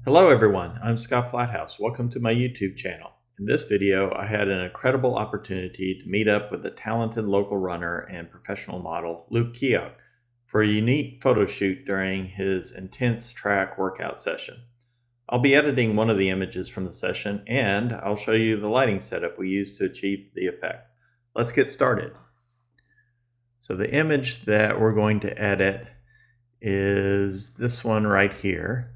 Hello everyone, I'm Scott Flathouse. Welcome to my YouTube channel. In this video, I had an incredible opportunity to meet up with a talented local runner and professional model, Luke Keogh, for a unique photo shoot during his intense track workout session. I'll be editing one of the images from the session, and I'll show you the lighting setup we used to achieve the effect. Let's get started. So the image that we're going to edit is this one right here.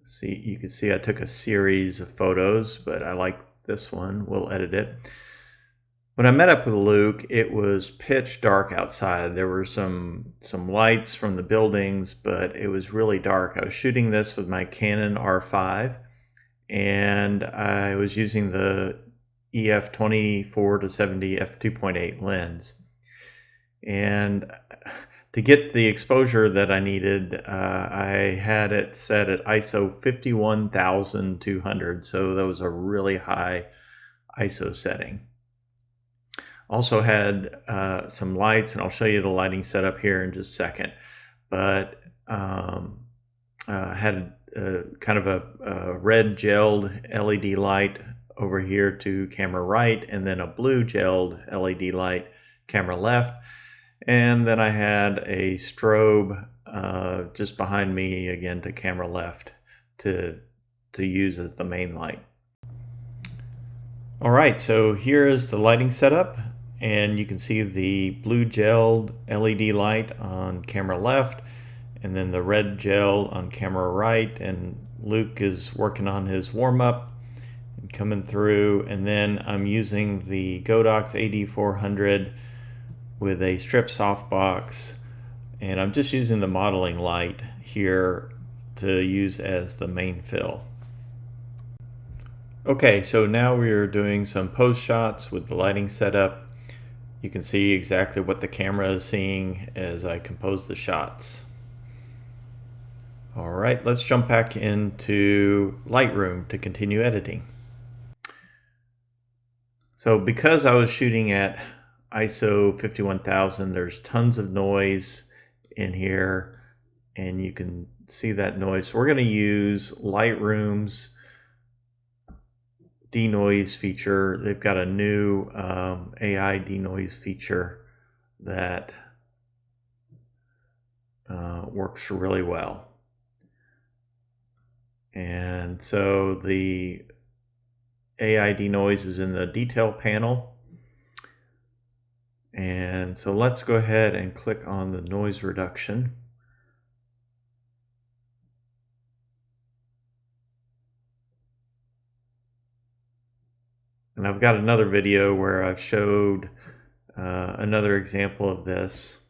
See, you can see I took a series of photos, but I like this one. We'll edit it. When I met up with Luke, it was pitch dark outside. There were some lights from the buildings, but it was really dark. I was shooting this with my Canon R5, and I was using the EF 24-70 f2.8 lens. And to get the exposure that I needed, I had it set at ISO 51,200, so that was a really high ISO setting. Also had some lights, and I'll show you the lighting setup here in just a second, but had kind of a red gelled LED light over here to camera right, and then a blue gelled LED light camera left. And then I had a strobe just behind me again to camera left to use as the main light. All right, so here is the lighting setup, and you can see the blue gelled LED light on camera left, and then the red gel on camera right, and Luke is working on his warm-up and coming through, and then I'm using the Godox AD400 with a strip softbox, and I'm just using the modeling light here to use as the main fill. Okay, so now we are doing some post shots with the lighting setup. You can see exactly what the camera is seeing as I compose the shots. All right, let's jump back into Lightroom to continue editing. So because I was shooting at ISO 51,000, there's tons of noise in here, and you can see that noise. So we're going to use Lightroom's denoise feature. They've got a new AI denoise feature that works really well. And so the AI denoise is in the detail panel. And so let's go ahead and click on the noise reduction. And I've got another video where I've showed another example of this.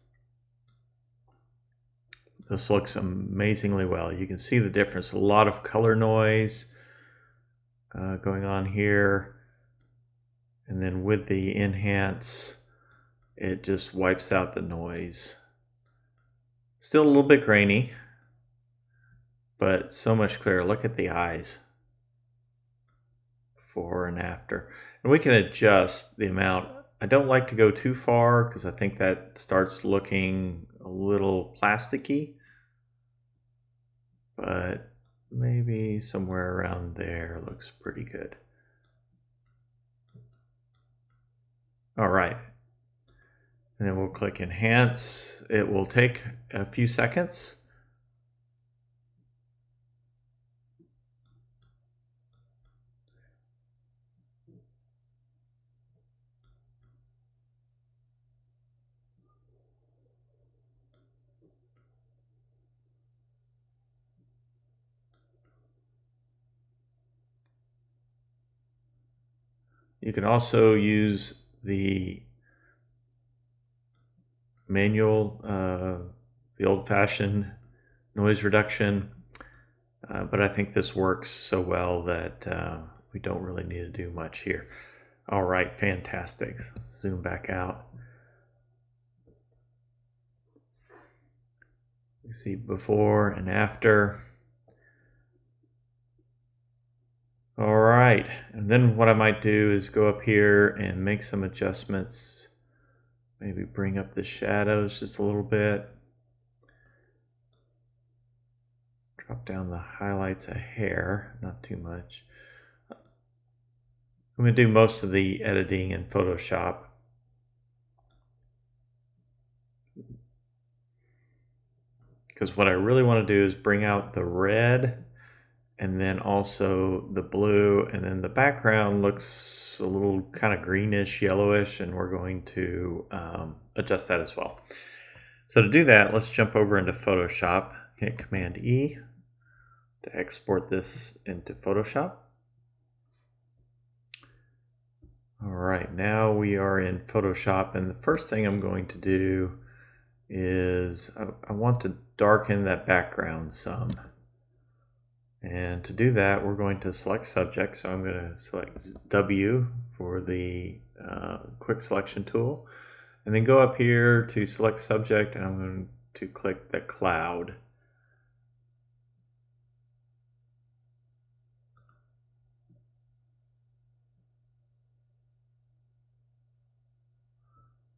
This looks amazingly well. You can see the difference. A lot of color noise going on here. And then with the enhance, it just wipes out the noise. Still a little bit grainy, but so much clearer. Look at the eyes before and after. And we can adjust the amount. I don't like to go too far because I think that starts looking a little plasticky, but maybe somewhere around there looks pretty good. All right. And then we'll click enhance. It will take a few seconds. You can also use the manual, the old-fashioned noise reduction, but I think this works so well that we don't really need to do much here. All right, fantastic. Let's zoom back out. You see before and after. All right, and then what I might do is go up here and make some adjustments. Maybe bring up the shadows just a little bit. drop down the highlights a hair, not too much. I'm going to do most of the editing in Photoshop. Because what I really want to do is bring out the red and then also the blue, and then the background looks a little kind of greenish, yellowish, and we're going to adjust that as well. So to do that, let's jump over into Photoshop. Hit Command E to export this into Photoshop. All right, now we are in Photoshop, and the first thing I'm going to do is I want to darken that background some. And to do that, we're going to select subject. So I'm going to select W for the quick selection tool, and then go up here to select subject, and I'm going to click the cloud.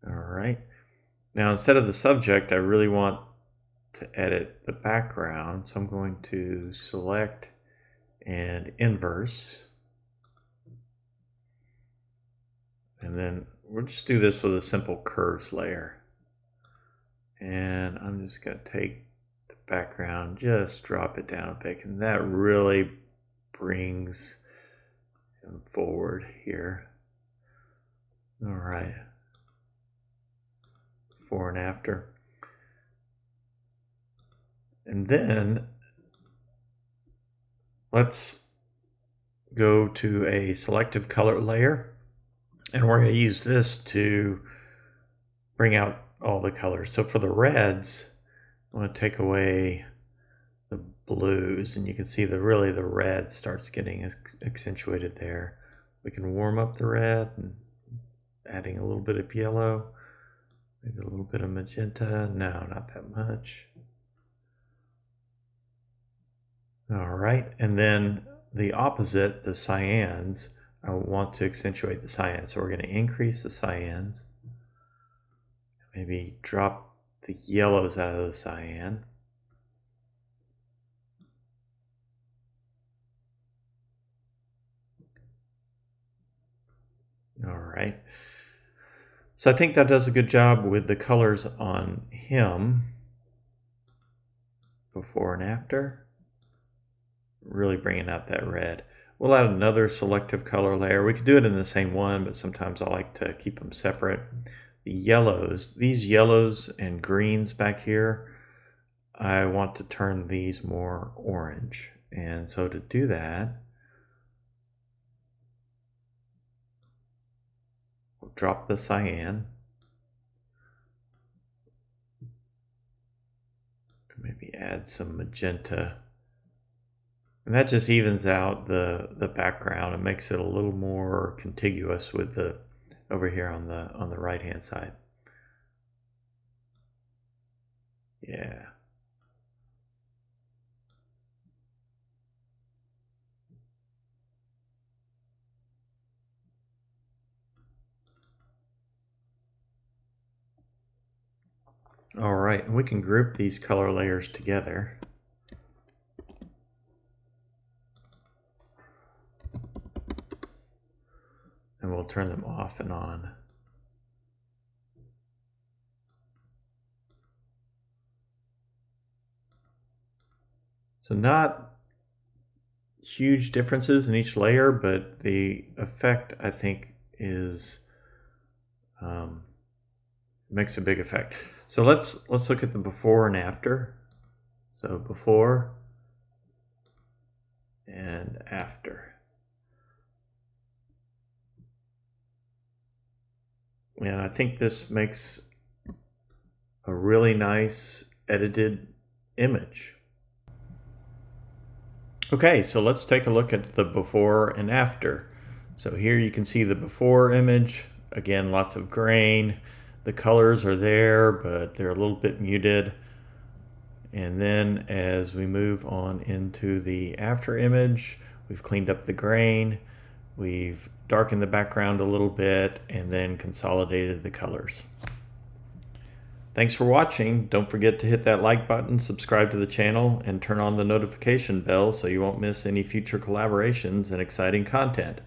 All right. Now, instead of the subject, I really want to edit the background. So I'm going to select and inverse. And then we'll just do this with a simple curves layer. And I'm just going to take the background, just drop it down a bit, and that really brings him forward here. All right. Before and after. And then let's go to a selective color layer, and we're going to use this to bring out all the colors. So for the reds, I want to take away the blues, and you can see the red starts getting accentuated there. We can warm up the red and adding a little bit of yellow, maybe a little bit of magenta. No, not that much. All right, and then the opposite, the cyans, I want to accentuate the cyans. So we're going to increase the cyans, maybe drop the yellows out of the cyan. All right. So I think that does a good job with the colors on him, before and after. Really bringing out that red. We'll add another selective color layer. We could do it in the same one, but sometimes I like to keep them separate. The yellows, these yellows and greens back here, I want to turn these more orange. And so to do that, we'll drop the cyan. Maybe add some magenta. And that just evens out the background and makes it a little more contiguous with the over here on the right hand side. Yeah. All right, and we can group these color layers together. And we'll turn them off and on. So not huge differences in each layer, but the effect, I think, is makes a big effect. So let's look at the before and after. So before and after. And I think this makes a really nice edited image. Okay, so let's take a look at the before and after. So here you can see the before image. Again, lots of grain. The colors are there, but they're a little bit muted. And then as we move on into the after image, we've cleaned up the grain. We've darkened the background a little bit and then consolidated the colors. Thanks for watching. Don't forget to hit that like button, subscribe to the channel, and turn on the notification bell so you won't miss any future collaborations and exciting content.